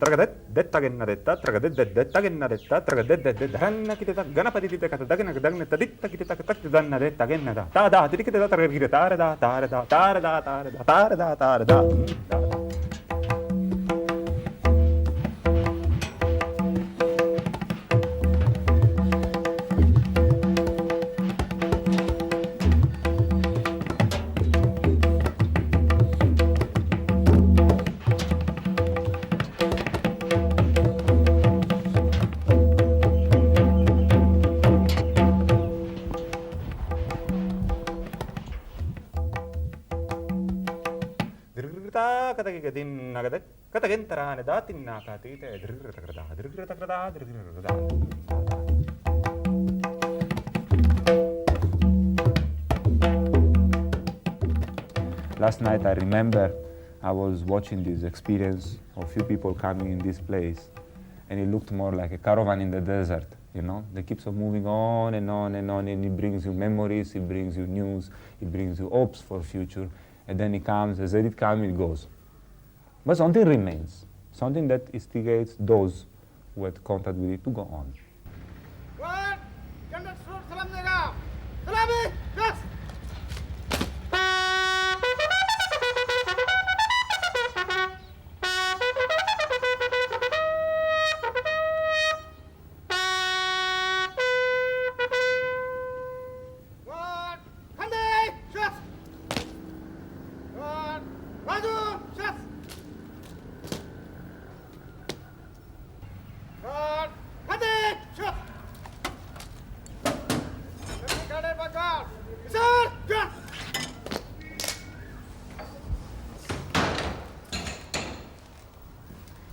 Tragadet-detta-genna-detta, tragadet-detta-genna-detta, tragadet-detta-ranna-kiteta, ganapati-dita-dagna-dagna-taditta-kiteta-dagna-detta-genna-da. Ta-da-tidikita-da-tragakita-ta-ra-da, ta-ra-da, ta-ra-da, ta-ra-da, ta-ra-da, ta-ra-da. Last night I remember I was watching this experience of few people coming in this place, and it looked more like a caravan in the desert, you know? They keep on moving on and on and on, and it brings you memories, it brings you news, it brings you hopes for future, and then it comes, as it comes, it goes. But something remains, something that instigates those who had contact with it to go on.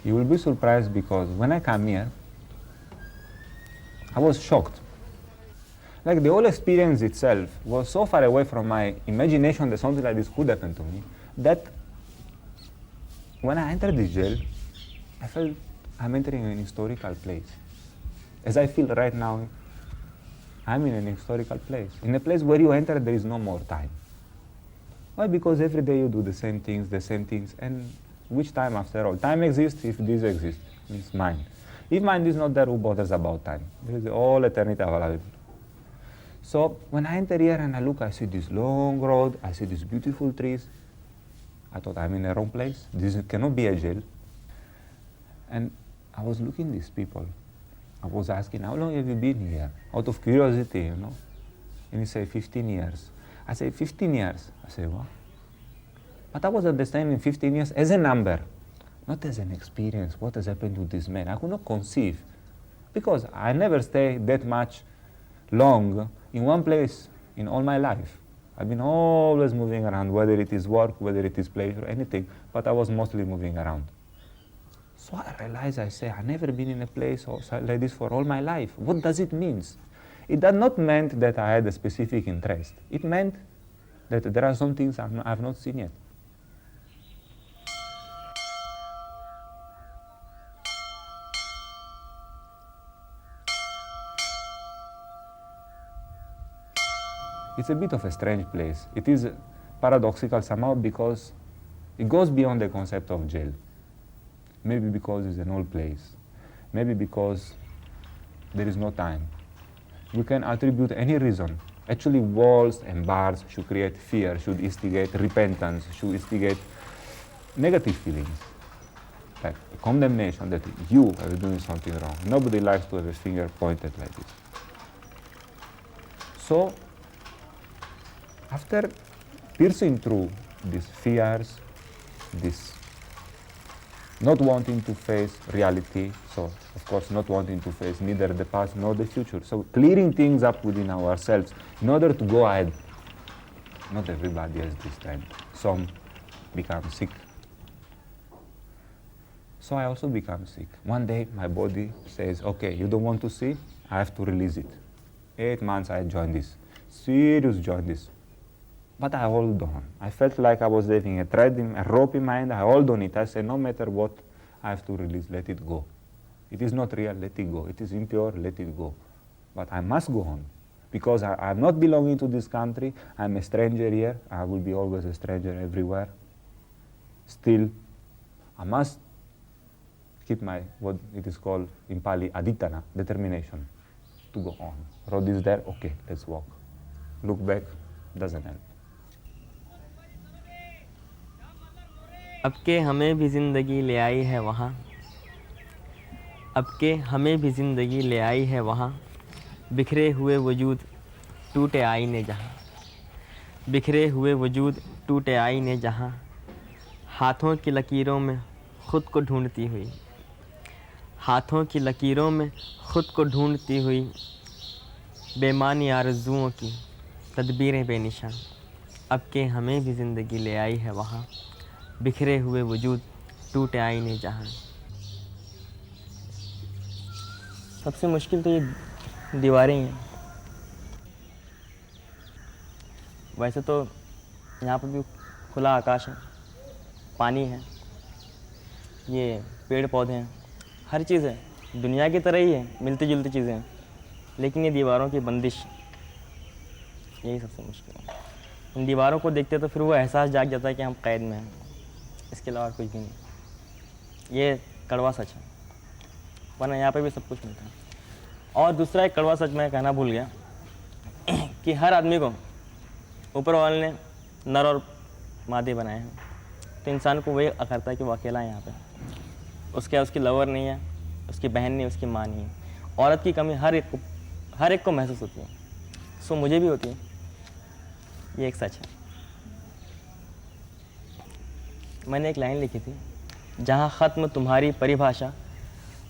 You will be surprised because when I come here, I was shocked. Like the whole experience itself was so far away from my imagination that something like this could happen to me, that when I entered this jail, I felt I'm entering an historical place. As I feel right now, I'm in an historical place. In a place where you enter, there is no more time. Why? Because every day you do the same things, and which time after all? Time exists if this exists, it's mind. If mind is not there, who bothers about time? There is all eternity available. So when I enter here and I look, I see this long road, I see these beautiful trees. I thought I'm in the wrong place. This cannot be a jail. And I was looking at these people. I was asking, how long have you been here? Out of curiosity, you know. And he said, 15 years. I say, 15 years? I say, what? But I was understanding 15 years as a number, not as an experience. What has happened to this man? I could not conceive. Because I never stay that much long in one place in all my life. I've been always moving around, whether it is work, whether it is pleasure, anything, but I was mostly moving around. So I realized, I say, I've never been in a place like this for all my life. What does it mean? It does not mean that I had a specific interest. It meant that there are some things I've not seen yet. It's a bit of a strange place. It is paradoxical somehow because it goes beyond the concept of jail. Maybe because it's an old place. Maybe because there is no time. We can attribute any reason. Actually, walls and bars should create fear, should instigate repentance, should instigate negative feelings. Like condemnation that you are doing something wrong. Nobody likes to have a finger pointed like this. So, after piercing through these fears, this not wanting to face reality, so of course not wanting to face neither the past nor the future, so clearing things up within ourselves in order to go ahead. Not everybody has this time. Some become sick. So I also become sick. One day my body says, okay, you don't want to see, I have to release it. 8 months I joined this, serious joined this. But I hold on. I felt like I was having a rope in my hand. I hold on it. I say, no matter what, I have to release, let it go. It is not real, let it go. It is impure, let it go. But I must go on. Because I'm not belonging to this country. I'm a stranger here. I will be always a stranger everywhere. Still, I must keep my, what it is called in Pali, aditana, determination to go on. Road is there, okay, let's walk. Look back, doesn't help. अब के हमें भी ज़िंदगी ले आई है वहाँ, अब के हमें भी ज़िंदगी ले आई है वहाँ, बिखरे हुए वजूद टूटे आईने जहाँ, बिखरे हुए वजूद टूटे आईने जहाँ, हाथों की लकीरों में ख़ुद को ढूंढती हुई, हाथों की लकीरों में ख़ुद को ढूंढती हुई, बेमानी आरज़ुओं की तदबीरें बेनिशान, अब के हमें भी ज़िंदगी ले आई है वहाँ, बिखरे हुए वजूद टूटे आईने जहाँ। सबसे मुश्किल तो ये दीवारें ही हैं। वैसे तो यहाँ पर भी खुला आकाश है, पानी है, ये पेड़ पौधे हैं, हर चीज़ है, दुनिया की तरह ही है, मिलती जुलती चीज़ें हैं, लेकिन ये दीवारों की बंदिश, यही सबसे मुश्किल है। इन दीवारों को देखते तो फिर वो एहसास जाग जाता है कि हम कैद में हैं, इसके अलावा कुछ भी नहीं। ये कड़वा सच है, वरना यहाँ पे भी सब कुछ मिलता है। और दूसरा एक कड़वा सच मैं कहना भूल गया कि हर आदमी को ऊपर वाले ने नर और मादे बनाए हैं, तो इंसान को वही करता है कि वो अकेला है यहाँ पे, उसकी लवर नहीं है, उसकी बहन नहीं, उसकी माँ नहीं है। औरत की कमी हर एक को महसूस होती है, सो मुझे भी होती है, ये एक सच है। मैंने एक लाइन लिखी थी, जहाँ ख़त्म तुम्हारी परिभाषा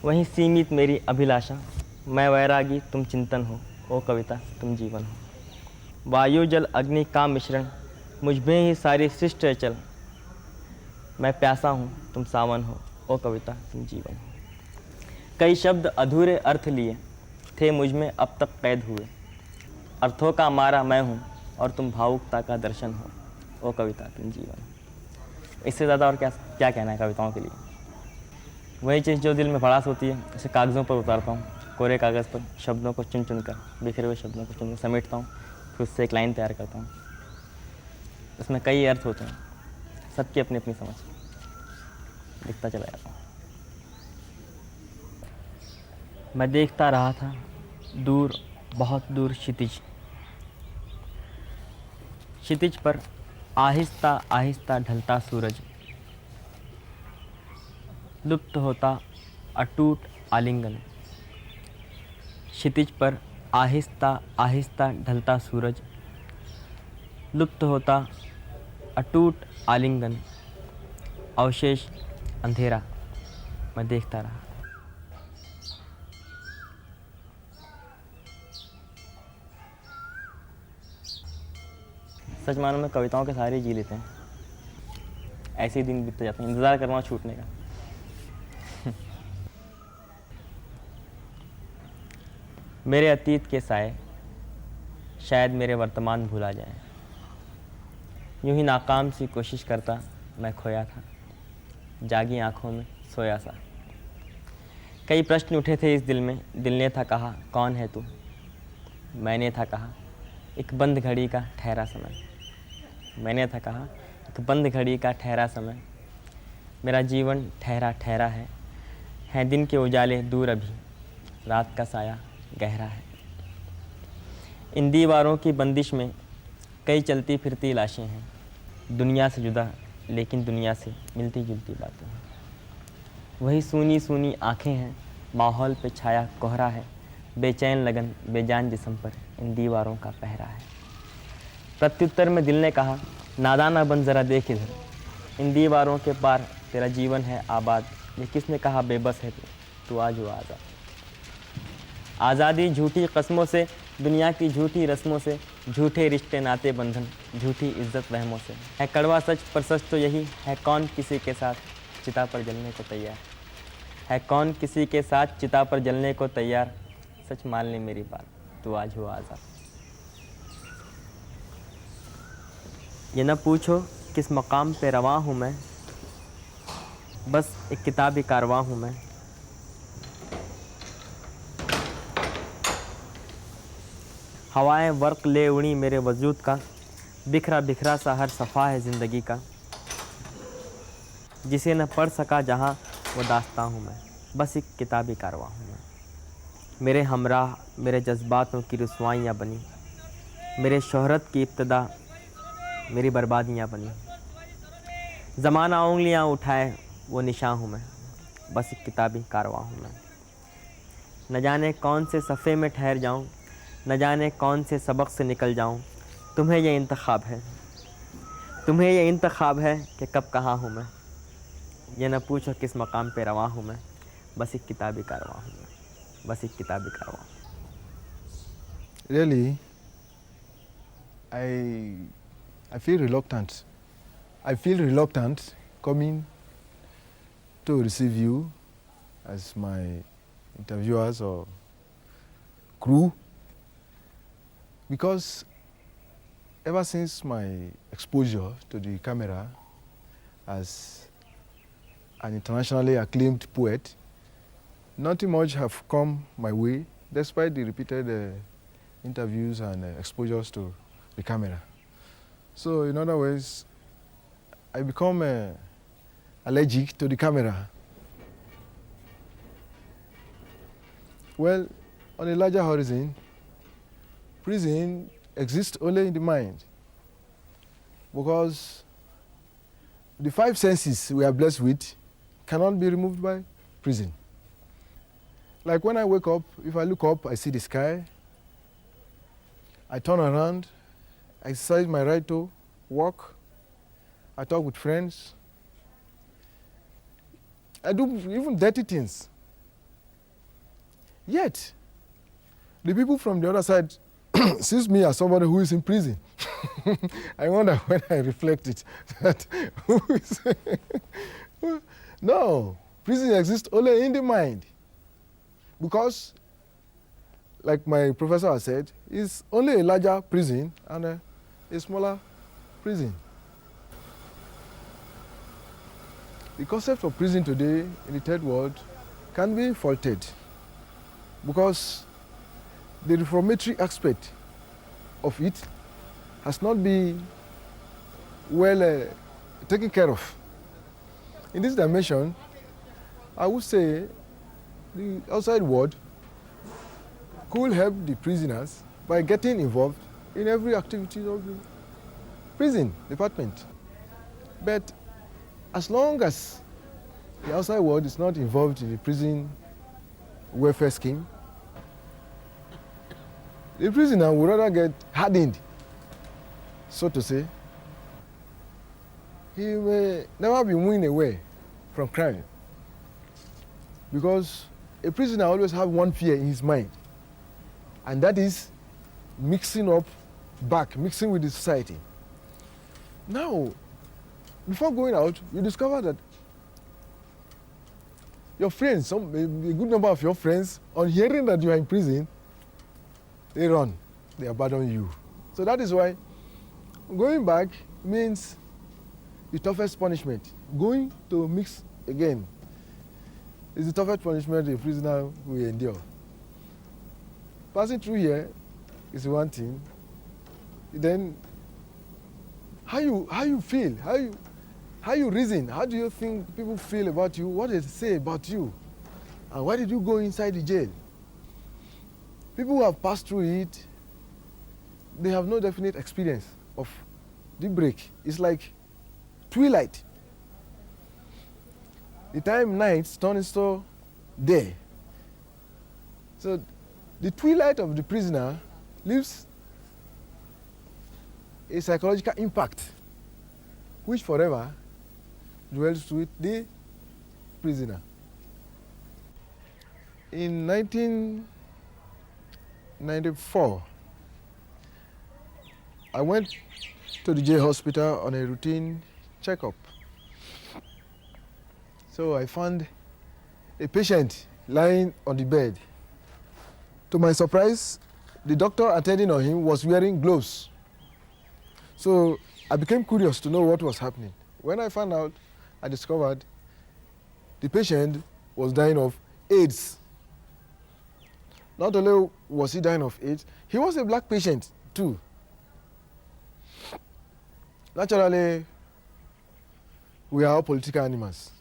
वहीं सीमित मेरी अभिलाषा, मैं वैरागी तुम चिंतन हो, ओ कविता तुम जीवन हो। वायु जल अग्नि का मिश्रण मुझ में ही सारी सृष्टि चल, मैं प्यासा हूँ तुम सावन हो, ओ कविता तुम जीवन हो। कई शब्द अधूरे अर्थ लिए थे मुझ में अब तक कैद हुए, अर्थों का मारा मैं हूँ और तुम भावुकता का दर्शन हो, ओ कविता तुम जीवन हो। इससे ज़्यादा और क्या कहना है कविताओं के लिए। वही चीज़ जो दिल में भड़ास होती है उसे कागज़ों पर उतारता हूँ, कोरे कागज़ पर शब्दों को चुन चुन कर, बिखरे हुए शब्दों को चुन कर समेटता हूँ, फिर उससे एक लाइन तैयार करता हूँ। उसमें कई अर्थ होते हैं, सबकी अपनी अपनी समझ, लिखता चला जाता हूँ। मैं देखता रहा था दूर, बहुत दूर क्षितिज, क्षितिज पर आहिस्ता आहिस्ता ढलता सूरज, लुप्त होता अटूट आलिंगन। क्षितिज पर आहिस्ता आहिस्ता ढलता सूरज, लुप्त होता अटूट आलिंगन, अवशेष अंधेरा, मैं देखता रहा। सच मानो में कविताओं के सारे जी लेते हैं, ऐसे ही दिन बीतते जाते हैं, इंतज़ार कर रहा हूँ छूटने का। मेरे अतीत के साए शायद मेरे वर्तमान भुला जाए, यूं ही नाकाम सी कोशिश करता मैं खोया था, जागी आँखों में सोया सा। कई प्रश्न उठे थे इस दिल में, दिल ने था कहा कौन है तू, मैंने था कहा एक बंद घड़ी का ठहरा समय, मैंने था कहा एक बंद घड़ी का ठहरा समय। मेरा जीवन ठहरा ठहरा है दिन के उजाले दूर अभी, रात का साया गहरा है। इन दीवारों की बंदिश में कई चलती फिरती लाशें हैं, दुनिया से जुदा लेकिन दुनिया से मिलती जुलती बातें हैं। वही सूनी सूनी आँखें हैं, माहौल पे छाया कोहरा है, बेचैन लगन बेजान जिस्म पर इन दीवारों का पहरा है। प्रत्युत्तर में दिल ने कहा नादाना बन ज़रा देख इधर, इन दीवारों के पार तेरा जीवन है आबाद, ये किसने कहा बेबस है तू आज हुआ आज़ाद। आज़ादी झूठी कस्मों से, दुनिया की झूठी रस्मों से, झूठे रिश्ते नाते बंधन, झूठी इज्जत वहमों से। है कड़वा सच पर सच तो यही है, कौन किसी के साथ चिता पर जलने को तैयार है, कौन किसी के साथ चिता पर जलने को तैयार, सच मान ले मेरी बात तू आज हुआ आज़ाद। ये न पूछो किस मकाम पे रवां हूँ मैं, बस एक किताबी कारवां हूँ मैं। हवाएं वर्क ले उड़ी मेरे वजूद का, बिखरा बिखरा सा हर सफ़ा है ज़िंदगी का, जिसे न पढ़ सका जहाँ वो दास्तां हूँ मैं। बस एक किताबी कारवां हूँ मैं। मेरे हमराह मेरे जज्बातों की रुसवाइयाँ बनी, मेरे शोहरत की इब्तदा मेरी बर्बादियाँ बनी। ज़माना उंगलियाँ उठाए वो निशां हूँ मैं, बस एक किताबी कारवां हूँ मैं। न जाने कौन से सफ़े में ठहर जाऊँ, न जाने कौन से सबक से निकल जाऊँ। तुम्हें ये इंतखाब है, तुम्हें ये इंतखाब है कि कब कहाँ हूँ मैं। ये न पूछो किस मकाम पे रवां हूँ मैं, बस एक किताबी कारवां हूँ मैं, बस एक किताबी कारवां। Really, I feel reluctant. I feel reluctant coming to receive you as my interviewers or crew, because ever since my exposure to the camera as an internationally acclaimed poet, nothing much have come my way despite the repeated interviews and exposures to the camera. So in other words, I become allergic to the camera. Well, on a larger horizon, prison exists only in the mind, because the five senses we are blessed with cannot be removed by prison. Like when I wake up, if I look up, I see the sky. I turn around, I exercise my right toe, walk, I talk with friends. I do even dirty things. Yet, the people from the other side sees me as somebody who is in prison. I wonder when I reflect it, that who is no, prison exists only in the mind. Because, like my professor has said, it's only a larger prison and a smaller prison. The concept of prison today in the third world can be faulted, because the reformatory aspect of it has not been well taken care of. In this dimension, I would say the outside world could help the prisoners by getting involved in every activity of the prison department. But as long as the outside world is not involved in the prison welfare scheme, the prisoner would rather get hardened, so to say. He may never be moving away from crime, because a prisoner always has one fear in his mind, and that is mixing with the society. Now, before going out, you discover that your friends, a good number of your friends, on hearing that you are in prison, they run, they abandon you. So that is why going back means the toughest punishment. Going to mix again is the toughest punishment a prisoner will endure. Passing through here is one thing. Then how you feel, how you reason, how do you think people feel about you, what they say about you, and why did you go inside the jail? People who have passed through it, they have no definite experience of the break. It's like twilight. The time night turns into day. So the twilight of the prisoner leaves a psychological impact which forever dwells with the prisoner. In 1994, I went to the jail hospital on a routine checkup. So I found a patient lying on the bed. To my surprise, the doctor attending on him was wearing gloves. So I became curious to know what was happening. When I found out, I discovered the patient was dying of AIDS. Not only was he dying of AIDS, he was a black patient too. Naturally, we are all political animals.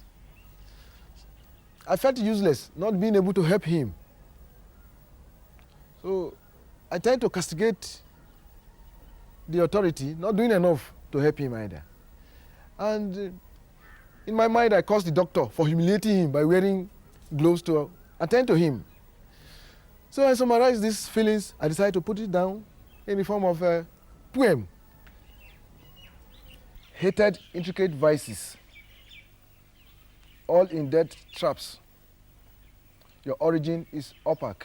I felt useless not being able to help him. So I tried to castigate the authority, not doing enough to help him either. And in my mind, I cursed the doctor for humiliating him by wearing gloves to attend to him. So I summarized these feelings. I decided to put it down in the form of a poem. Hated intricate vices, all in death traps. Your origin is opaque.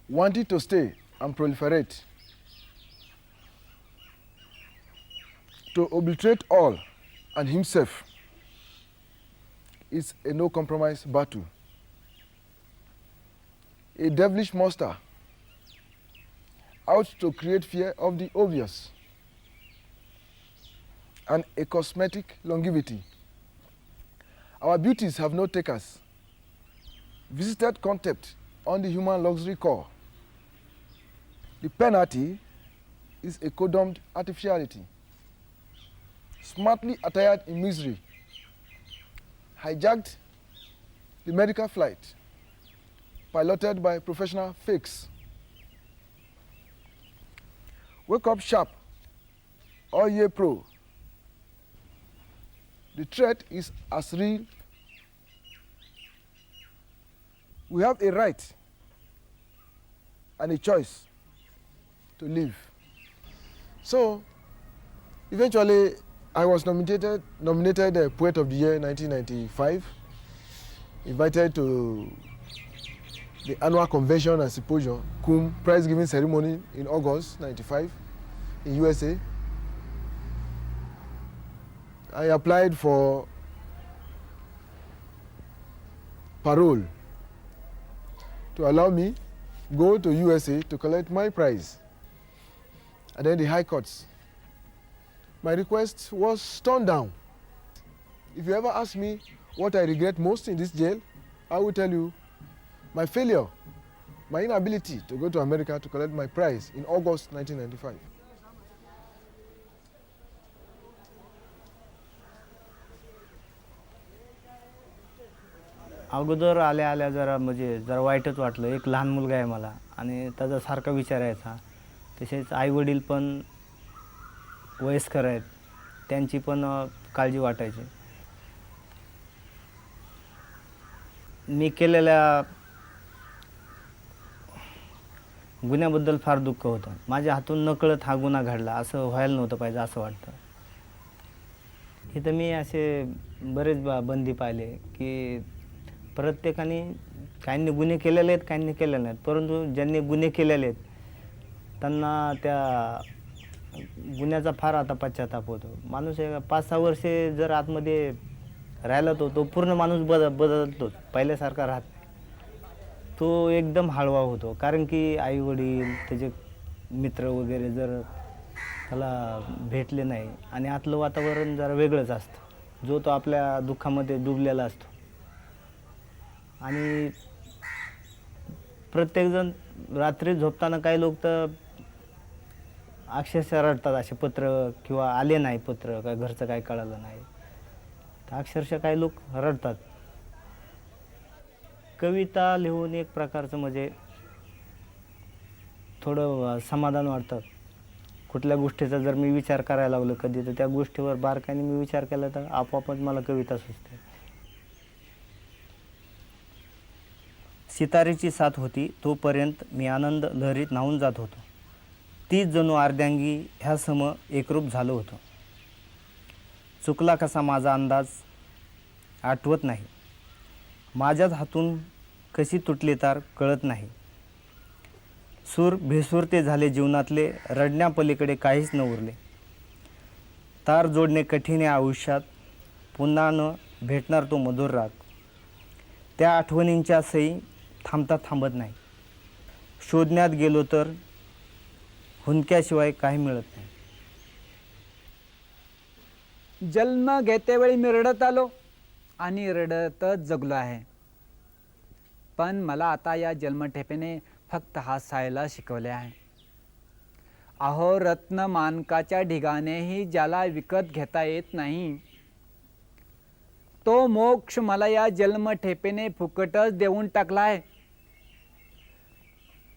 Wanted to stay and proliferate, to obliterate all and himself is a no-compromise battle. A devilish monster out to create fear of the obvious, and a cosmetic longevity. Our beauties have no takers. Visited contempt on the human luxury core. The penalty is a condemned artificiality, smartly attired in misery, hijacked the medical flight, piloted by professional fakes. Wake up sharp, all year pro. The threat is as real. We have a right and a choice to live. So, eventually, I was nominated Poet of the Year 1995, invited to the annual convention and symposium, cum prize giving ceremony in August 95 in USA. I applied for parole to allow me go to USA to collect my prize. And then the high courts. My request was turned down. If you ever ask me what I regret most in this jail, I will tell you my failure, my inability to go to America to collect my prize in August 1995. अगोदर आल्या आल्या जरा म्हणजे जरा वाईटच वाटलं. एक लहान मुलगा आहे मला आणि त्याचा सारखा विचारायचा. तसेच आईवडील पण वयस्कर आहेत, त्यांची पण काळजी वाटायची. मी केलेल्या गुन्ह्याबद्दल फार दुःख होतं. माझ्या हातून नकळत हा गुन्हा घडला, असं व्हायला नव्हतं पाहिजे असं वाटतं. इथं मी असे बरेच बंदी पाहिले की प्रत्येकाने काहींनी गुन्हे केलेले आहेत, काहींनी केलेले नाहीत. परंतु ज्यांनी गुन्हे केलेले आहेत त्यांना त्या गुन्ह्याचा फार आता पश्चाताप होतो. माणूस 5-6 वर्षे जर आतमध्ये राहिला तो पूर्ण माणूस बदलतो, पहिल्यासारखा राहत नाही. तो एकदम हळवा होतो, कारण की आईवडील त्याचे मित्र वगैरे जर त्याला भेटले नाही आणि आतलं वातावरण जरा वेगळंच असतं, जो तो आपल्या दुःखामध्ये डुबलेला असतो. आणि प्रत्येकजण रात्री झोपताना काही लोक तर अक्षरशः रडतात, असे पत्र किंवा आले नाही पत्र, काय घरचं काय कळालं नाही, तर अक्षरशः काही लोक रडतात. कविता लिहून एक प्रकारचं म्हणजे थोडं समाधान वाटतं. कुठल्या गोष्टीचा जर मी विचार करायला लागलो कधी, तर त्या गोष्टीवर बारकाईने मी विचार केला तर आपोआपच मला कविता सुचते. सितारेची साथ होती तोपर्यंत मी आनंद लहरीत न्हावून जात होतो. तीच जणू अर्ध्यांगी ह्या सम एकरूप झालो होतो. चुकला कसा माझा अंदाज आठवत नाही. माझ्याच हातून कशी तुटली तार कळत नाही. सूर भेसूरते झाले जीवनातले, रडण्यापलीकडे काहीच न उरले. तार जोडणे कठीण आहे आयुष्यात, पुन्हा न भेटणार तो मधुर राग. त्या आठवणींच्या सई थांबता थांबत नाही. शोधण्यात गेलो तर हुंदक्याशिवाय काही मिळत नाही. जन्म घेतेवेळी मी रडत आलो आणि रडतच जगलो आहे. पण मला आता या जन्मठेपेने फक्त हसायला शिकवले आहे. अहो रत्न मानकाच्या ढिगानेही ज्याला विकत घेता येत नाही, तो मोक्ष मला या जन्मठेपेने फुकटच देऊन टाकला आहे.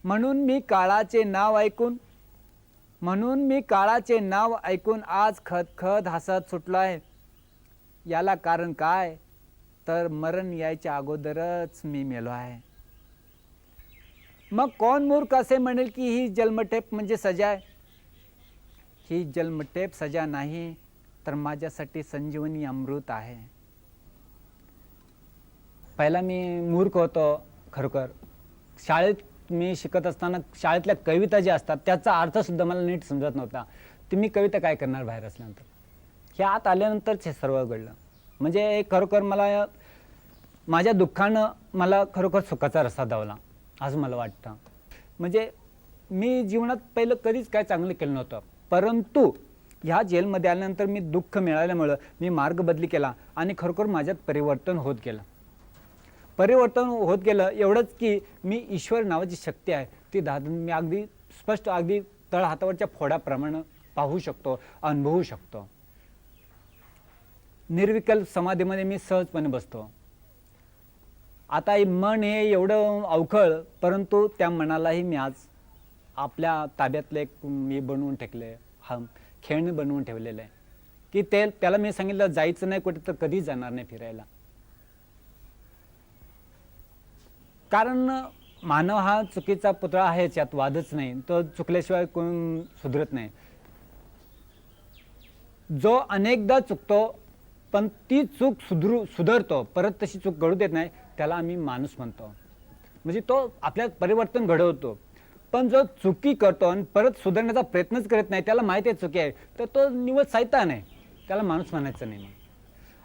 म्हणून मी काळाचे नाव ऐकून आज खदखद हसत सुटलो आहे. याला कारण काय, तर मरण यायच्या अगोदरच मी मेलो आहे. मग कोण मूर्ख असे म्हणेल की ही जन्मठेप म्हणजे सजा आहे? ही जन्मठेप सजा नाही, तर माझ्यासाठी संजीवनी अमृत आहे. पहिला मी मूर्ख होतो खरोखर. शाळेत मी शिकत असताना शाळेतल्या कविता ज्या असतात त्याचा अर्थ सुद्धा मला नीट समजत नव्हता. तुम्ही कविता काय करणार बाहेर असल्यानंतर? हे आत आल्यानंतरच हे सर्व घडलं. म्हणजे खरोखर मला माझ्या दुःखानं मला खरोखर सुखाचा रस्ता दावला असं मला वाटतं. म्हणजे मी जीवनात पहिलं कधीच काय चांगलं केलं नव्हतं, परंतु ह्या जेलमध्ये आल्यानंतर मी दुःख मिळाल्यामुळं मी मार्ग बदली केला आणि खरोखर माझ्यात परिवर्तन होत गेलं. एवढंच की मी ईश्वर नावाची शक्ती आहे ती मी अगदी स्पष्ट, अगदी तळ हातावरच्या फोडाप्रमाणे पाहू शकतो, अनुभवू शकतो. निर्विकल्प समाधीमध्ये मी सहजपणे बसतो. आता मन हे एवढं अवखळ, परंतु त्या मनालाही मी आज आपल्या ताब्यातलं एक मी बनवून ठेवले, खेळणं बनवून ठेवलेलं आहे की त्याला मी सांगितलं जायचं नाही कुठे तर कधीच जाणार नाही फिरायला. कारण मानव हा चुकीचा पुतळा आहेच, यात वादच नाही. तो चुकल्याशिवाय कोण सुधरत नाही. जो अनेकदा चुकतो पण ती चूक सुधारतो, परत तशी चूक घडू देत नाही, त्याला आम्ही माणूस म्हणतो. म्हणजे तो आपल्यात परिवर्तन घडवतो. पण जो चुकी करतो आणि परत सुधारण्याचा प्रयत्नच करत नाही, त्याला माहिती आहे चुकी आहे, तर तो निव्वळ सैतान आहे, त्याला माणूस म्हणायचं नाही.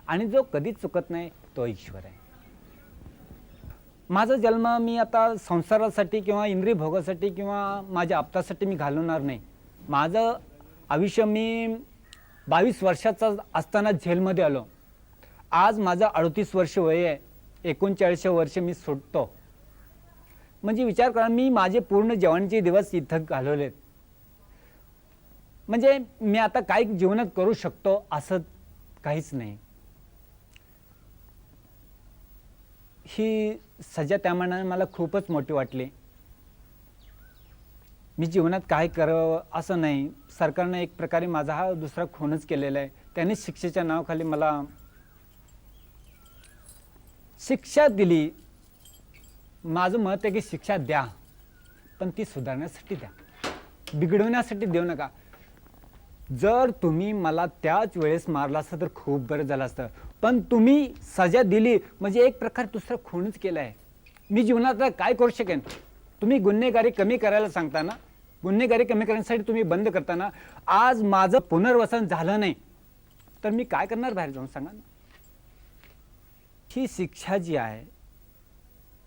आणि जो कधीच चुकत नाही तो ईश्वर आहे. माझा जन्म मी आता संसारासाठी किंवा इंद्रिय भोगासाठी किंवा माझ्या आपतासाठी मी घालवणार नाही. माझं आयुष्य मी 22 वर्षाचा असताना जेलमध्ये आलो. आज माझं 38 वर्ष वय आहे. 39 वर्ष मी सुटतो. म्हणजे विचार करा, मी माझे पूर्ण जवानीचे दिवस इथं घालवलेत. म्हणजे मी आता काय जीवनात करू शकतो असं काहीच नाही. ही सजा त्या मनाने मला खूपच मोठी वाटली. मी जीवनात काय करावं असं नाही. सरकारनं एक प्रकारे माझा हा दुसरा खूनच केलेला आहे. त्यांनी शिक्षेच्या नावाखाली मला शिक्षा दिली. माझं मत आहे की शिक्षा द्या, पण ती सुधारण्यासाठी द्या, बिघडवण्यासाठी देऊ नका. जर तुम्ही मला त्याच वेळेस मारला असतं तर खूप बरं झालं असतं, पण तुम्ही सजा दिली म्हणजे एक प्रकारे दुसरा खूनच केला आहे. मी जीवनात काय करू शकेन? तुम्ही गुन्हेगारी कमी करायला सांगताना, गुन्हेगारी कमी करण्यासाठी तुम्ही बंद करताना, आज माझं पुनर्वसन झालं नाही तर मी काय करणार बाहेर जाऊन, सांगा ना. ही शिक्षा जी आहे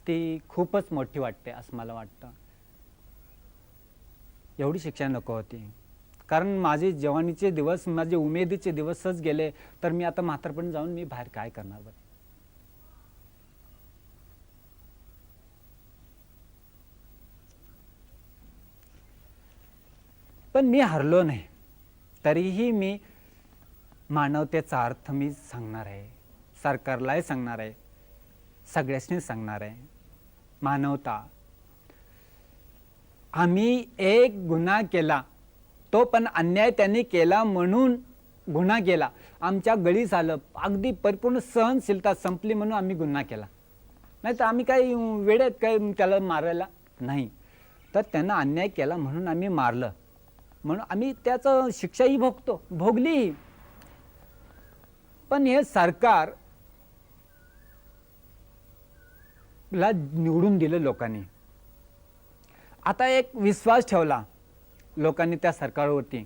ती खूपच मोठी वाटते असं मला वाटतं. एवढी शिक्षा नको होती. कारण माझे जवानीचे दिवस, माझे उमेदीचे दिवसच गेले, तर मी आता म्हातारपण जाऊन मी बाहेर काय करणार बरं? पण मी हरलो नाही, तरीही मी मानवतेचा अर्थ मी सांगणार आहे, सरकारलाही सांगणार आहे, सगळ्यांनी सांगणार आहे. मानवता. आम्ही एक गुन्हा केला, तो पण अन्याय त्यांनी केला म्हणून गुन्हा केला. आमच्या गळी झालं, अगदी परिपूर्ण सहनशीलता संपली म्हणून आम्ही गुन्हा केला. नाही तर आम्ही काही वेळेत काय त्याला मारायला नाही. तर त्यांना अन्याय केला म्हणून आम्ही मारलं, म्हणून आम्ही त्याचं शिक्षाही भोगली. पण हे सरकार ला निवडून दिलं लोकांनी. आता एक विश्वास ठेवला लोकांनी त्या सरकारवरती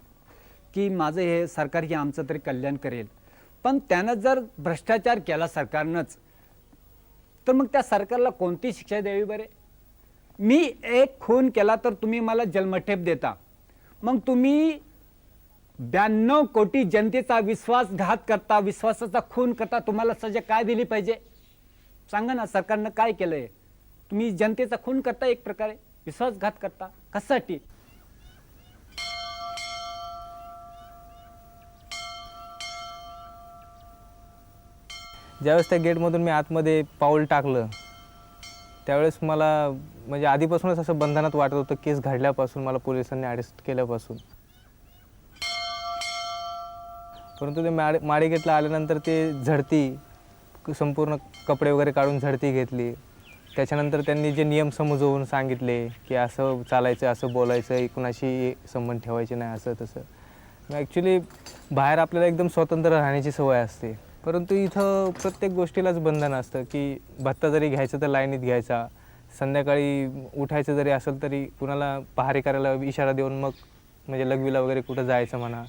की माझं हे सरकार हे आमचं तरी कल्याण करेल. पण त्यानं जर भ्रष्टाचार केला सरकारनंच, तर मग त्या सरकारला कोणती शिक्षा द्यावी बरे? मी एक खून केला तर तुम्ही मला जन्मठेप देता, मग तुम्ही 92 कोटी जनतेचा विश्वासघात करता, विश्वासाचा खून करता, तुम्हाला सजा काय दिली पाहिजे सांगा ना. सरकारनं काय केलंय? तुम्ही जनतेचा खून करता, एक प्रकारे विश्वासघात करता. कशासाठी? ज्यावेळेस त्या गेटमधून मी आतमध्ये पाऊल टाकलं त्यावेळेस मला म्हणजे आधीपासूनच असं बंधनात वाटत होतं, केस घडल्यापासून, मला पोलिसांनी अरेस्ट केल्यापासून. परंतु ते माडी गेटला आल्यानंतर ते झडती, संपूर्ण कपडे वगैरे काढून झडती घेतली. त्याच्यानंतर त्यांनी जे नियम समजवून सांगितले की असं चालायचं, असं बोलायचं, कुणाशी संबंध ठेवायचे नाही, असं तसं. ॲक्च्युली बाहेर आपल्याला एकदम स्वतंत्र राहण्याची सवय असते, परंतु इथं प्रत्येक गोष्टीलाच बंधन असतं की भत्ता जरी घ्यायचं तर लाईनीत घ्यायचा, संध्याकाळी उठायचं जरी असेल तरी कुणाला पहारी करायला इशारा देऊन मग म्हणजे लघवीला वगैरे कुठं जायचं म्हणा,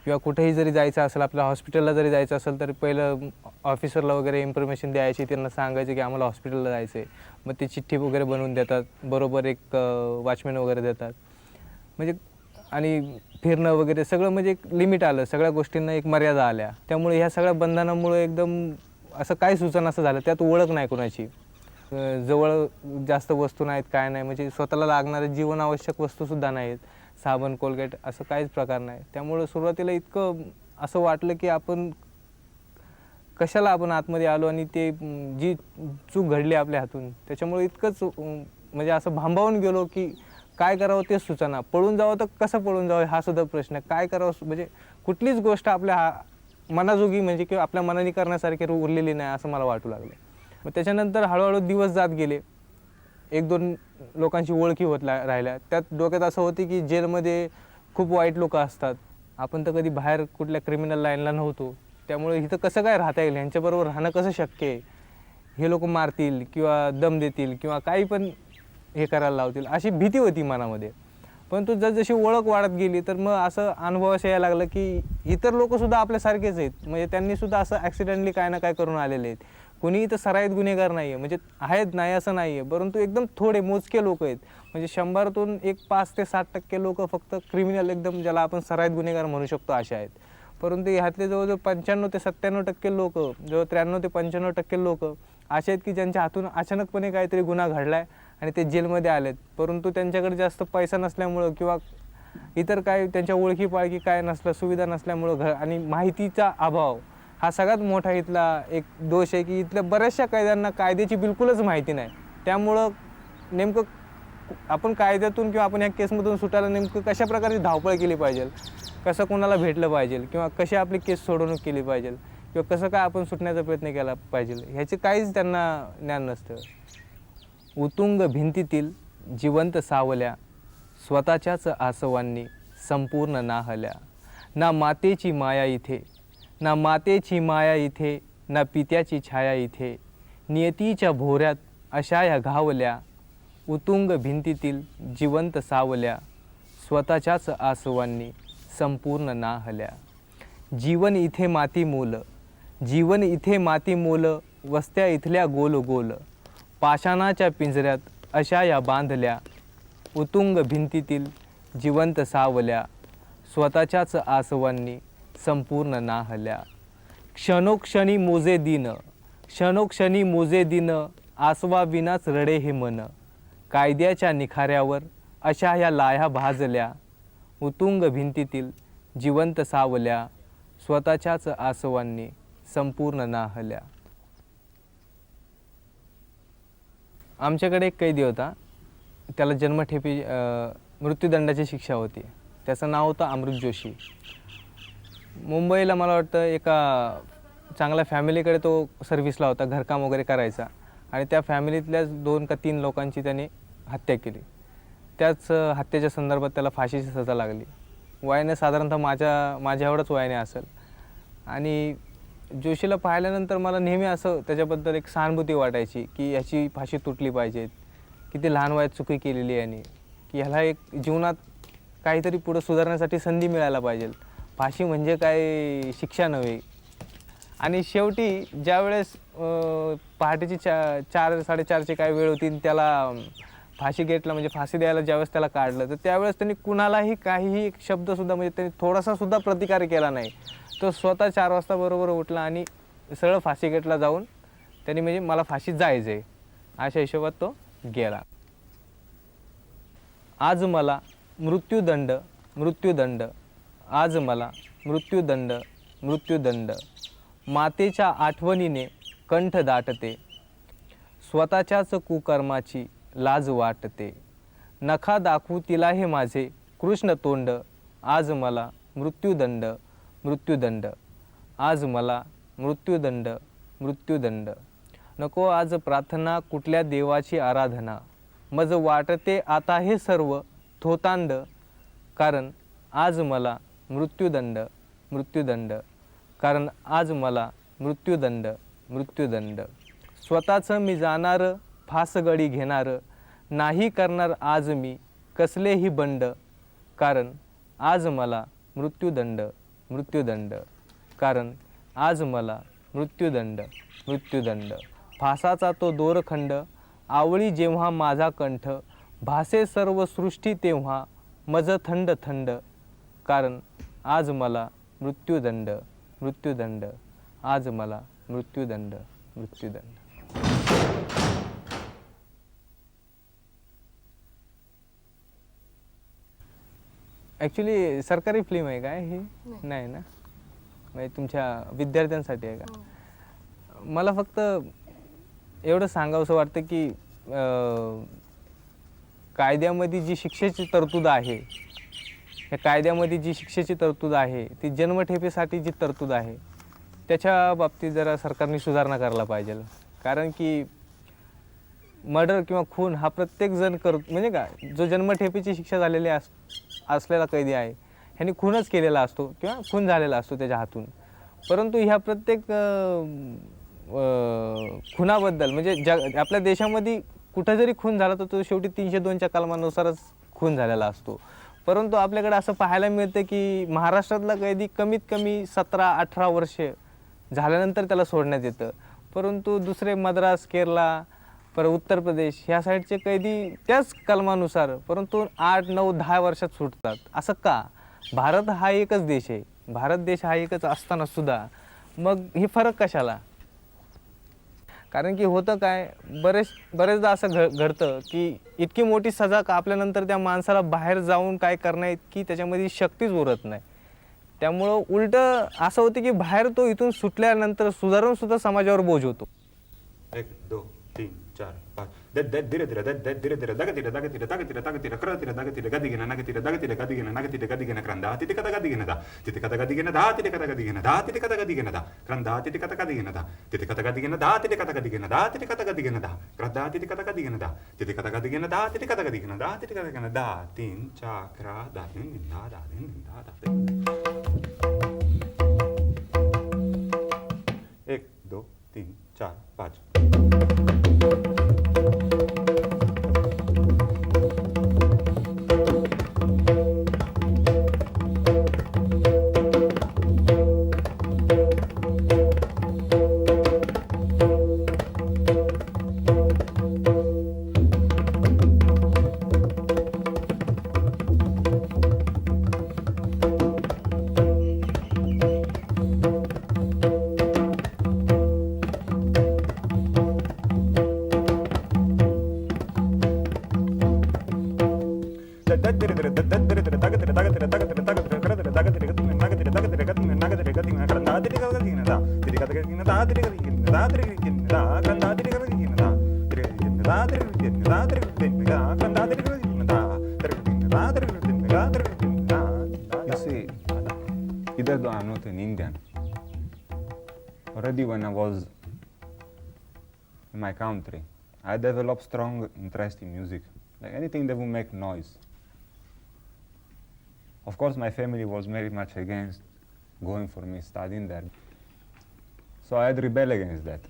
किंवा कुठेही जरी जायचं असेल, आपल्या हॉस्पिटलला जरी जायचं असेल तर पहिलं ऑफिसरला वगैरे इन्फॉर्मेशन द्यायची, त्यांना सांगायचं की आम्हाला हॉस्पिटलला जायचं आहे. मग ती चिठ्ठी वगैरे बनवून देतात, बरोबर एक वॉचमॅन वगैरे देतात. म्हणजे आणि फिरणं वगैरे सगळं म्हणजे एक लिमिट आलं, सगळ्या गोष्टींना एक मर्यादा आल्या. त्यामुळे ह्या सगळ्या बंधनामुळे एकदम असं काय सुचना असं झालं, त्यात ओळख नाही कोणाची, जवळ जास्त वस्तू नाहीत, काय नाही, म्हणजे स्वतःला लागणारे जीवनावश्यक वस्तूसुद्धा नाहीत, साबण, कोलगेट असं काहीच प्रकार नाही. त्यामुळं सुरुवातीला इतकं असं वाटलं की आपण कशाला आपण आतमध्ये आलो आणि ते जी चूक घडली आपल्या हातून त्याच्यामुळे इतकंच म्हणजे असं भांबावून गेलो की काय करावं तेच सुचना. पळून जावं तर कसं पळून जावं हा सुद्धा प्रश्न, काय करावं म्हणजे कुठलीच गोष्ट आपल्या मनाजोगी म्हणजे किंवा आपल्या मनाने करण्यासारखी उरलेली नाही असं मला वाटू लागलं. मग त्याच्यानंतर हळूहळू दिवस जात गेले, एक दोन लोकांची ओळखी होत राहिल्या. त्यात डोक्यात असं होती की जेलमध्ये खूप वाईट लोक असतात, आपण तर कधी बाहेर कुठल्या क्रिमिनल लाईनला नव्हतो, त्यामुळे इथं कसं काय राहता येईल, ह्यांच्याबरोबर राहणं कसं शक्य आहे, हे लोक मारतील किंवा दम देतील किंवा काही पण हे करायला लावतील अशी भीती होती मनामध्ये. परंतु जसजशी ओळख वाढत गेली तर मग असं अनुभव असं यायला लागलं की इतर लोकसुद्धा आपल्यासारखेच आहेत, म्हणजे त्यांनीसुद्धा असं ॲक्सिडेंटली काय ना काय करून आलेले आहेत. कोणी इथं सराईत गुन्हेगार नाही आहे, म्हणजे आहेत नाही असं नाही आहे, परंतु एकदम थोडे मोजके लोक आहेत. म्हणजे 100तून एक 5 ते 7% लोक फक्त क्रिमिनल एकदम ज्याला आपण सराईत गुन्हेगार म्हणू शकतो असे आहेत. परंतु ह्यातले जवळजवळ 95 ते 97% लोक, जवळ 93 ते 95% लोक असे आहेत की ज्यांच्या हातून अचानकपणे काहीतरी गुन्हा घडला आहे आणि ते जेलमध्ये आलेत. परंतु त्यांच्याकडे जास्त पैसा नसल्यामुळं किंवा इतर काय त्यांच्या ओळखी पाळखी काय नसलं, सुविधा नसल्यामुळं आणि माहितीचा अभाव हा सगळ्यात मोठा इथला एक दोष आहे की इथल्या बऱ्याचशा कैद्यांना कायद्याची बिलकुलच माहिती नाही. त्यामुळं नेमकं आपण कायद्यातून किंवा आपण या केसमधून सुटायला नेमकं कशा प्रकारची धावपळ केली पाहिजे, कसं कोणाला भेटलं पाहिजे किंवा कशी आपली केस सोडवणूक केली पाहिजे किंवा कसं काय आपण सुटण्याचा प्रयत्न केला पाहिजे ह्याचे काहीच त्यांना ज्ञान नसतं. उतुंग भिंतीतील जिवंत सावल्या, स्वतःच्याच आसवांनी संपूर्ण नाहल्या. ना मातेची माया इथे, ना मातेची माया इथे, ना पित्याची छाया इथे, नियतीच्या भोऱ्यात अशा या घावल्या. उतुंग भिंतीतील जिवंत सावल्या, स्वतःच्याच आसवांनी संपूर्ण नाहल्या. जीवन इथे माती मोल, जीवन इथे माती मोल, वस्त्या इथल्या गोल गोल, पाषाणाच्या पिंजऱ्यात अशा या बांधल्या. उतुंग भिंतीतील जिवंत सावल्या, स्वतःच्याच आसवांनी संपूर्ण नाहल्या. क्षणोक्षणी मोजे दिन, क्षणोक्षणी मोजे दिन, आसवा विनाच रडे हे मन, कायद्याच्या निखाऱ्यावर अशा ह्या लाह्या भाजल्या. उतुंग भिंतीतील जिवंत सावल्या, स्वतःच्याच आसवांनी संपूर्ण नाहल्या. आमच्याकडे एक कैदी होता, त्याला जन्मठेपी मृत्यूदंडाची शिक्षा होती. त्याचं नाव होतं अमृत जोशी. मुंबईला मला वाटतं एका चांगल्या फॅमिलीकडे तो सर्व्हिसला होता, घरकाम वगैरे करायचा आणि त्या फॅमिलीतल्याच 2 का 3 लोकांची त्याने हत्या केली. त्याच हत्येच्या संदर्भात त्याला फाशीची सजा लागली. वयाने साधारणतः माझ्या एवढंच वयाने असेल. आणि जोशीला पाहिल्यानंतर मला नेहमी असं त्याच्याबद्दल एक सहानुभूती वाटायची की ह्याची फाशी तुटली पाहिजे, किती लहान वयात चुकी केलेली आहे आणि की ह्याला एक जीवनात काहीतरी पुढं सुधारण्यासाठी संधी मिळायला पाहिजे. फाशी म्हणजे काय शिक्षा नव्हे. आणि शेवटी ज्यावेळेस पहाटेची 4-4:30ची काय वेळ होती, त्याला फाशी गेटला म्हणजे फाशी द्यायला ज्यावेळेस त्याला काढलं तर त्यावेळेस त्यांनी कुणालाही काहीही एक शब्दसुद्धा म्हणजे त्यांनी थोडासासुद्धा प्रतिकार केला नाही. तो स्वतः 4 वाजता बरोबर उठला आणि सरळ फाशी गेटला जाऊन त्यांनी म्हणजे मला फाशीत जायचं आहे अशा हिशोबात तो गेला. आज मला मृत्यूदंड, मृत्यूदंड, आज मला मृत्यूदंड, मृत्यूदंड, मातेच्या आठवणीने कंठ दाटते, स्वतःच्याच कुकर्माची लाज वाटते. नखा दाखवू तिला हे माझे कृष्ण तोंड, आज मला मृत्यूदंड मृत्यूदंड, आज मला मृत्यूदंड मृत्यूदंड. नको आज प्रार्थना कुठल्या देवाची आराधना, मज वाटते आता हे सर्व थोतांड, कारण आज मला मृत्यूदंड मृत्यूदंड, कारण आज मला मृत्यूदंड मृत्यूदंड. स्वतःचं मी जाणार फासगडी घेणार, नाही करणार आज मी कसलेही बंड, कारण आज मला मृत्यूदंड मृत्यूदंड, कारण आज मला मृत्यूदंड मृत्यूदंड. फासाचा तो दोरखंड आवळी जेव्हा माझा कंठ, भासे सर्व सृष्टी तेव्हा मज थंड थंड, कारण आज मला मृत्यूदंड मृत्यूदंड, आज मला मृत्यूदंड मृत्यूदंड. ॲक्च्युली सरकारी फिल्म आहे काय ही? नाही ना, म्हणजे तुमच्या विद्यार्थ्यांसाठी आहे का? मला फक्त एवढं सांगावंसं वाटतं की कायद्यामध्ये जी शिक्षेची तरतूद आहे, या कायद्यामध्ये जी शिक्षेची तरतूद आहे ती जन्मठेपेसाठी जी तरतूद आहे त्याच्या बाबतीत जरा सरकारने सुधारणा करायला पाहिजे. कारण की मर्डर किंवा खून हा प्रत्येकजण म्हणजे का जो जन्मठेपेची शिक्षा झालेली असलेला कैदी आहे ह्यांनी खूनच केलेला असतो किंवा खून झालेला असतो त्याच्या हातून. परंतु ह्या प्रत्येक खुनाबद्दल म्हणजे आपल्या देशामध्ये कुठं जरी खून झाला तर तो शेवटी 302च्या कलमानुसारच खून झालेला असतो. परंतु आपल्याकडे असं पाहायला मिळतं की महाराष्ट्रातला कैदी कमीत कमी 17-18 वर्षे झाल्यानंतर त्याला सोडण्यात येतं. परंतु दुसरे मद्रास, केरला, पर उत्तर प्रदेश ह्या साईडचे कैदी त्याच कलमानुसार परंतु 8, 9, 10 वर्षात सुटतात. असं का? भारत हा एकच देश आहे. भारत देश हा एकच असताना सुद्धा मग हे फरक कशाला? कारण की होतं काय, बरेचदा असं घडतं की इतकी मोठी सजा कापल्यानंतर त्या माणसाला बाहेर जाऊन काय करण्यात की त्याच्यामध्ये शक्तीच उरत नाही. त्यामुळं उलटं असं होतं की बाहेर तो इथून सुटल्यानंतर सुधारून सुद्धा समाजावर बोज होतो. 1, 2, 3, 4, 5. धीरे धीरे धीरे धीरे दगतीरे दगतीरे दगतीरे दगतीरे करतीरे दगतीरे गदिगिना नगतीरे दगतीरे गदिगिना नगतीरे गदिगिना क्रंदा तिथे कथा गदिगिना दा तिथे कथा गदिगिना दा तिथे कथा गदिगिना दा तिथे कथा गदिगिना दा क्रंदा तिथे कथा गदिगिना दा तिथे कथा गदिगिना दा तिथे कथा गदिगिना दा तिथे कथा गदिगिना दा क्रंदा तिथे कथा गदिगिना दा तिथे कथा गदिगिना दा तिथे कथा गदिगिना दा तिथे कथा गदिगिना दा 3 चक्रा दा दिन दा दा दिन दा दा 1, 2, 3, 4, 5. You see, either though I'm not an Indian, already when I was in my country, I developed strong interest in music, like anything that would make noise. Of course, my family was very much against going for me studying there, so I had rebelled against that.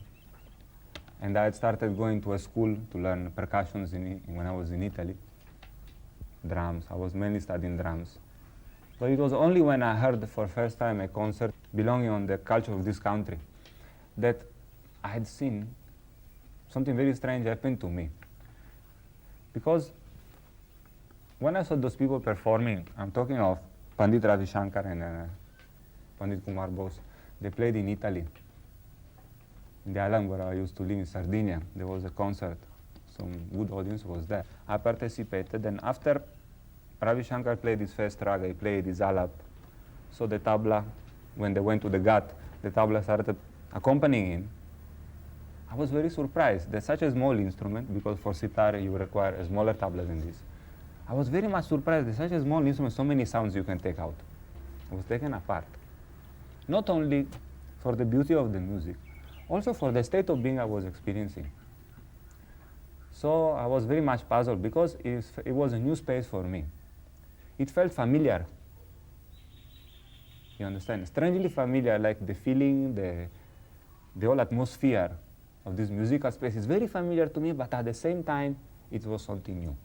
And I had started going to a school to learn percussions when I was in Italy, drums. I was mainly studying drums. But it was only when I heard for the first time a concert belonging on the culture of this country that I had seen something very strange happen to me. Because when I saw those people performing, I'm talking of Pandit Ravi Shankar and Pandit Kumar Bose, they played in Italy. In the island where I used to live in Sardinia, there was a concert. Some good audience was there. I participated, and after Ravi Shankar played his first raga, he played his alap. So the tabla, when they went to the ghat, the tabla started accompanying him. I was very surprised that such a small instrument, because for sitar you require a smaller tabla than this. I was very much surprised that such a small instrument, so many sounds you can take out. I was taken apart. Not only for the beauty of the music, also for the state of being I was experiencing. So I was very much puzzled because it was a new space for me. It felt familiar. You understand? Strangely familiar, like the feeling, the whole atmosphere of this musical space is very familiar to me, but at the same time, it was something new.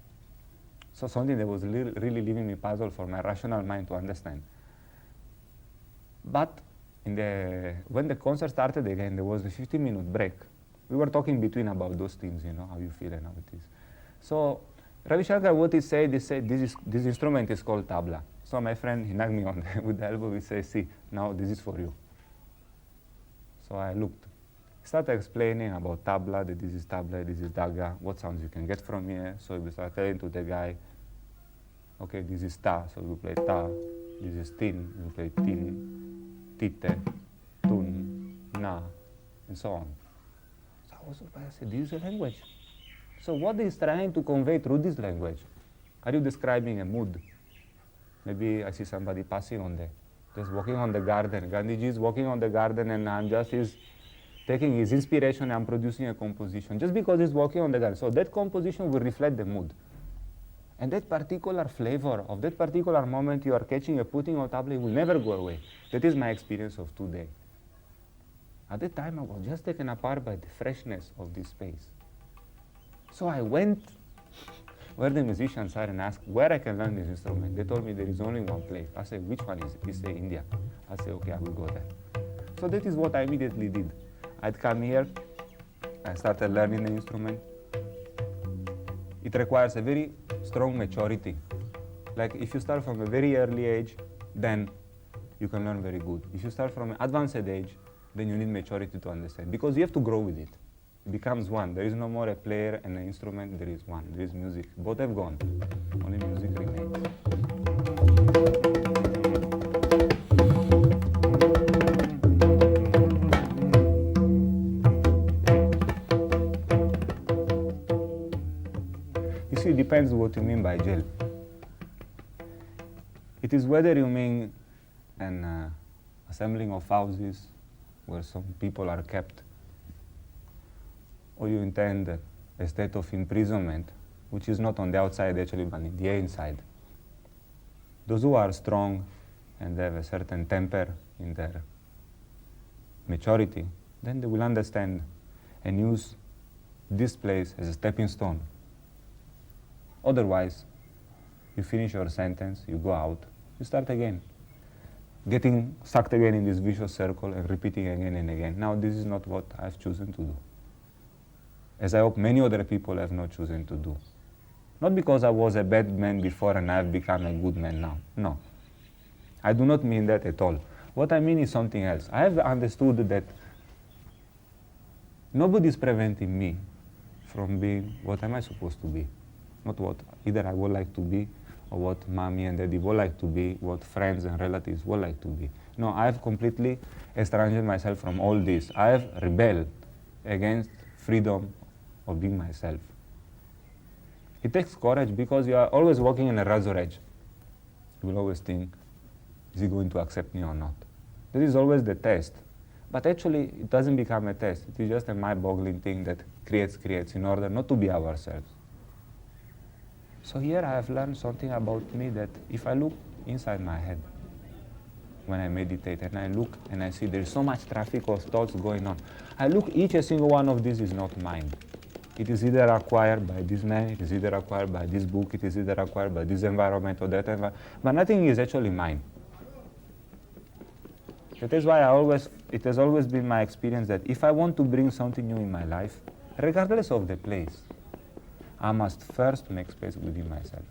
So something that was really leaving me puzzled for my rational mind to understand. But when the concert started again, there was a 15-minute break. We were talking between about those things, you know, how you feel and how it is. So Ravi Shankar, what he said this instrument is called tabla. So my friend, he knocked me on with the elbow, he says, see, now this is for you. So I looked. He started explaining about tabla, that this is tabla, this is daga, what sounds you can get from here. So we started telling to the guy, okay, this is ta, so we play ta. This is tin, we play tin, tite, tun, na, and so on. So I was surprised. I said, this is a language. So what is trying to convey through this language? Are you describing a mood? Maybe I see somebody passing on there, just walking on the garden. Gandhiji is walking on the garden and I'm just taking his inspiration and producing a composition just because he's walking on the garden. So that composition will reflect the mood. And that particular flavor of that particular moment you are catching and putting on tablet will never go away. That is my experience of today. At that time I was just taken apart by the freshness of this space. So I went where the musicians are and asked where I can learn this instrument. They told me there is only one place. I said, which one is it? They say India. I said, okay, I will go there. So that is what I immediately did. I'd come here, I started learning the instrument. It requires a very strong maturity. Like if you start from a very early age, then you can learn very good. If you start from an advanced age, then you need maturity to understand, because you have to grow with it. It becomes one. There is no more a player and an instrument, there is one. There is music. Both have gone. Only music remains. You see, it depends what you mean by jail. It is whether you mean an assembling of houses where some people are kept, or you intend a state of imprisonment, which is not on the outside actually, but in the inside. Those who are strong and have a certain temper in their maturity, then they will understand and use this place as a stepping stone. Otherwise, you finish your sentence, you go out, you start again, getting sucked again in this vicious circle and repeating again and again. Now, this is not what I've chosen to do, as I hope many other people have not chosen to do. Not because I was a bad man before and I've become a good man now. No. I do not mean that at all. What I mean is something else. I have understood that nobody is preventing me from being what am I supposed to be. Not what either I would like to be, or what mommy and daddy would like to be, what friends and relatives would like to be. No, I have completely estranged myself from all this. I have rebelled against freedom of being myself. It takes courage because you are always walking in a razor edge. You will always think, is he going to accept me or not? That is always the test. But actually, it doesn't become a test. It is just a mind-boggling thing that creates in order not to be ourselves. So here I have learned something about me, that if I look inside my head when I meditate and I look and I see there's so much traffic of thoughts going on, I look, each and single one of these is not mine. It is either acquired by this man, it is either acquired by this book, it is either acquired by this environment or that environment, but nothing is actually mine. That is why it has always been my experience that if I want to bring something new in my life, regardless of the place, I must first make space within myself.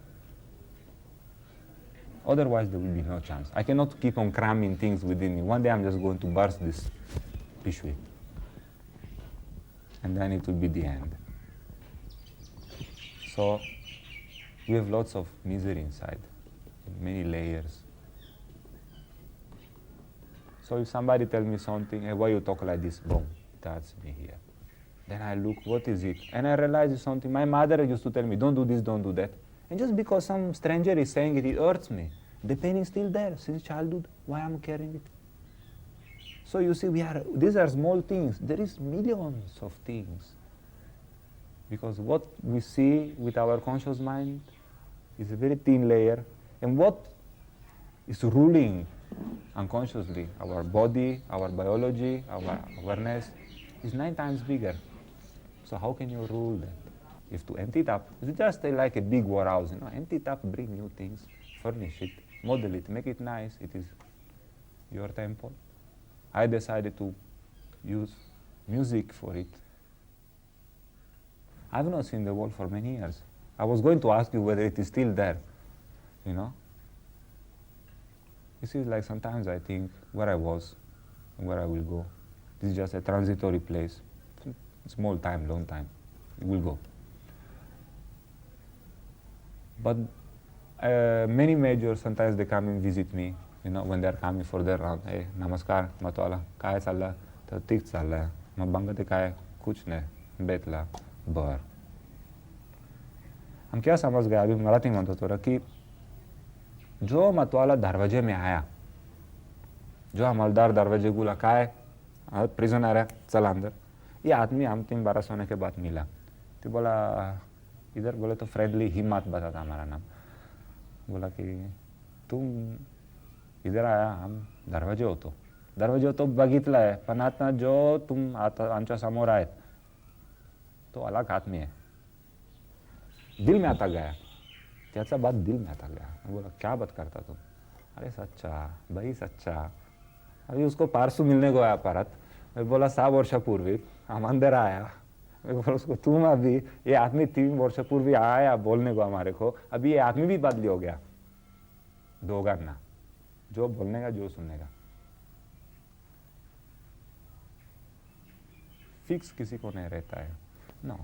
Otherwise, there will be no chance. I cannot keep on cramming things within me. One day I'm just going to burst this pishui. And then it will be the end. So, we have lots of misery inside, many layers. So if somebody tells me something, hey, why you talk like this? Boom, it hurts me here. Then I look, what is it? And I realize it's something. My mother used to tell me, don't do this, don't do that. And just because some stranger is saying it, it hurts me. The pain is still there since childhood. Why I'm carrying it? So you see, these are small things. There is millions of things. Because what we see with our conscious mind is a very thin layer. And what is ruling unconsciously, our body, our biology, our awareness, is 9 times bigger. So how can you rule that? If to empty it up, it's just like a big warehouse, empty it up, bring new things, furnish it, model it, make it nice, it is your temple. I decided to use music for it. I've not seen the wall for many years. I was going to ask you whether it is still there, This is like sometimes I think where I was and where I will go. This is just a transitory place. Small time, long time. It will go. But many majors, sometimes they come and visit me, when they're coming for their round. Hey, namaskar, matwala, काय चाललं? तर ठीक चाललंय. मग बंगते काय? कुछ नहीं, बेतला, बर. हम क्या समझ गए, अभी मराठी में तो थोड़ा कि जो मतवाला दरवाजे में आया, जो हमालदार दरवाजे गुला काय, प्रिजनर है, चल अंदर. ये आदमी हम 3-12 सोने के बाद मिला. तो बोला इधर, बोले तो फ्रेंडली ही मत बताता हमारा नाम. बोला कि तुम इधर आया, हम दरवाजे होतो बघितला आहे, पण आता जो तुम आता आमच्या समोर आहेत तो अलग आदमी है. दिल में आता गया, त्याचा बात दिल में आता गया. बोला क्या बात करता तुम? अरे सच्चा भाई, सच्चा. अभी उसको पारसू मिलने को आया परत. मैं बोला 6 वर्षापूर्वी हम अंदर आया. मैं बोला उसको, तुम अभी ये आदमी 3 वर्ष पूर्वी आया बोलने को हमारे को, अभी ये आदमी भी बदली हो गया. दोगाना, जो बोलने का जो सुनने का. फिक्स किसी को नहीं रहता है. No.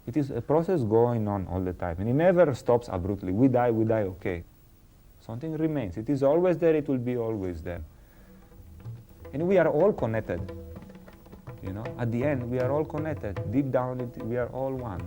It is a process going on all the time, and it never stops abruptly. We die, okay. Something remains. It is always there, it will be always there. And we are all connected. At the end, we are all connected. Deep down, we are all one.